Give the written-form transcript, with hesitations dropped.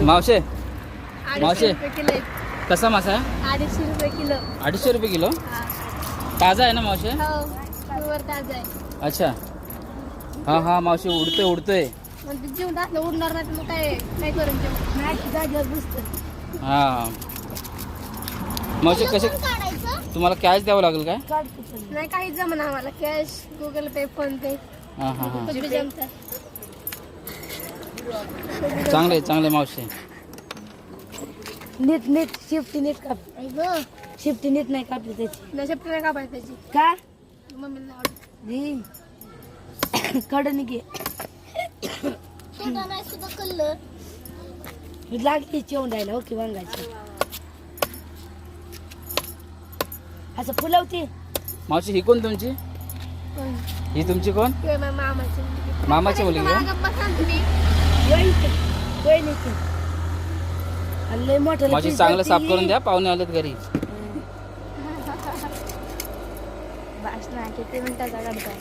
मावशे 250 मावशे. रुपये किलो आहे. कसा मासा आहे? 250 रुपये किलो. 250 रुपये किलो. हा. ताजा आहे ना मावशे? हो प्युअर ताजा आहे. अच्छा. हा हा मावशी उडतोय. मग ते जीवन असलं उडणार नाही तर मग काय करून जेवण नाही जागेवर बसतं. हा मावशी कसे तुम्हाला कॅश द्यावं लागेल काय? नाही काही जमणार आम्हाला कॅश गुगल पे फोन पे हा हा हा कुठे जमतं. चांगले मावशी. नीट शिफ्टी नीट काप गं शिफ्टी नीट नाही कापली त्याची नशेप नाही का पाहिजे त्याची का मम्मीला आवडत दी कडनी घे सुद्धा नाही सुद्धा कल्लं लागली चिवडायला ओके वांगायची असं फुलवते. मावशी ही कोण तुमची? ही तुमची कोण? मामाची मामाची मुलगी का? गप्पा सांग तुम्ही लय मोठं मावशी चांगलं साफ करून द्या, पाहुणे आलेत घरी. भाषण किती मिनिटाचा काढता